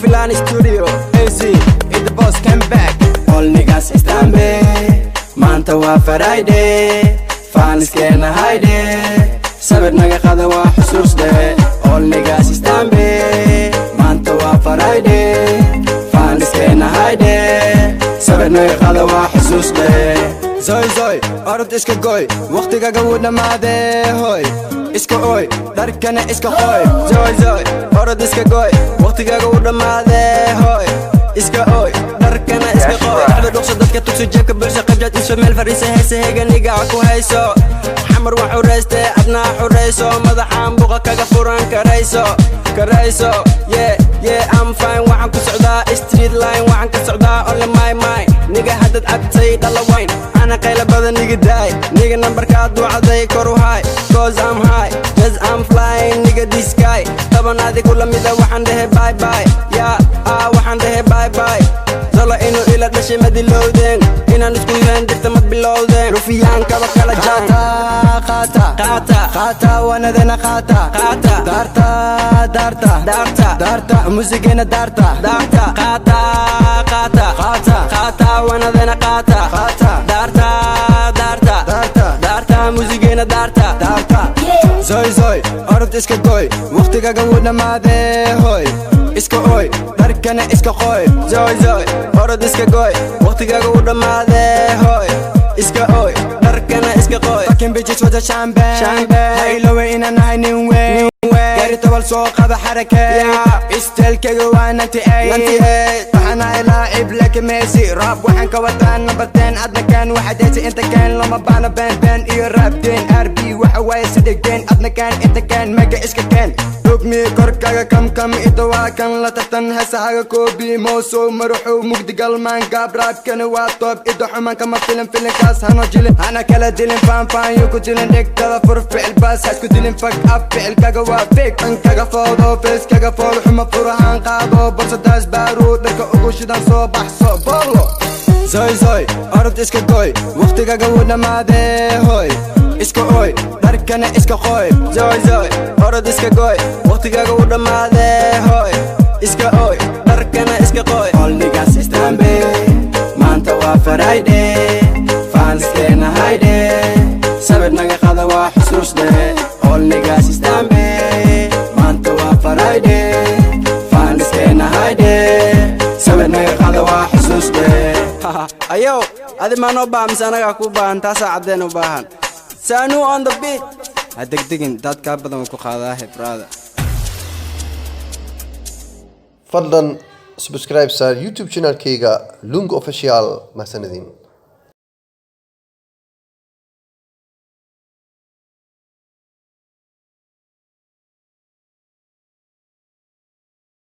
Filani Studio, AZ, the boss came back. All niggas stand by, Manta wa Friday, fans can hide. Sabir naga qada wa xusuus de. All niggas stand by, Manta wa Friday, fans can hide. Sabir naga qada wa xusuus de. Zoy zoy, arad iska goy, waqtigaga wuu dhamaaday hoy. Iska oy, dharkana iska qoy. Zoy zoy, arad iska goy, waqtigaga wuu dhamaaday hoy. Iska oy, dharkana iska qoy. Hada dhuqso dadka tugso jeebka bulsha qabjad isoo meel fariisa heese heega niga ku hayso. Xamar wax xureyste adna xureyso, madaxaan buqa kaga furan karayso. Yeah, yeah, I'm fine, waxaan ku socdaa street line, waxaan ka socdaa only my mind. Niga hadad cabtay dhala wine, ana qayla badan niga daay. Niga numberka duucaday kor u high, cause I'm high, cause I'm flying, niga this sky. Taban adig ula mida waxaan dhehe bye bye. Yeah, waxaan dhehe bye bye. Zala inuu ila dhashay ma dilowdeen, inaan isku yahan dirta mad bilowdeen. Rufiyaanka kala jaan qaata wanadana qaata darta musigena darta qaata wanadana qaata darta musigena darta zoy zoy arad iska goy waqtigaga wuu dhamaaday hoy iska oy dharkana iska qoy zoy zoy arad iska goy waqtigaga wuu dhamaaday hoy iska oy dharkana iska qoy fucking bitches with a champagne hey low in an nin way gari tobal soo qaba xaraka istelkaga waa 98 waxana ilaacib lak Messi rap waxaan ka wataan number 10 adna kan waxa deeta inta kan lama baana ben iyo rap den RB waxa way sideen adna kan inta kan mega iska kan dogmi korkaga kam ida waa kan la tartan hasaga koobi mooso maruxu mugdigal man gaab rap kan waa top ida xuman kama filim kaas hana jilin ana kala dilin fan yo ku jilin dhigtada fur ficil bas hasku dilin fuck up ficil kaga waa fake an kaga foodo face kaga fool xuma furahan qaado barsadaas baaro dharka ugu shidan soo baxso bolo zoy zoy arad iska goy waqtigaga wuu dhamaaday hoy iska oy dharkana iska qoy zoy zoy arad iska goy waqtigaga wuu dhamaaday hoy iska oy dharkana iska qoy all niggas stand by maanta waa Friday fans can hide sabir naga qada waa xusuus de all niggas stand by maanta waa Friday fans can hide sabir naga qada waa xusuus de ayo adi ma noo baahan mise anaga ku baahan taasa cadeen u baahan Sanu on the beat hadegdegin dadka badan ku qaadaa brother fadlan subscribe sa YouTube channel kayga Lung Official ma sanadin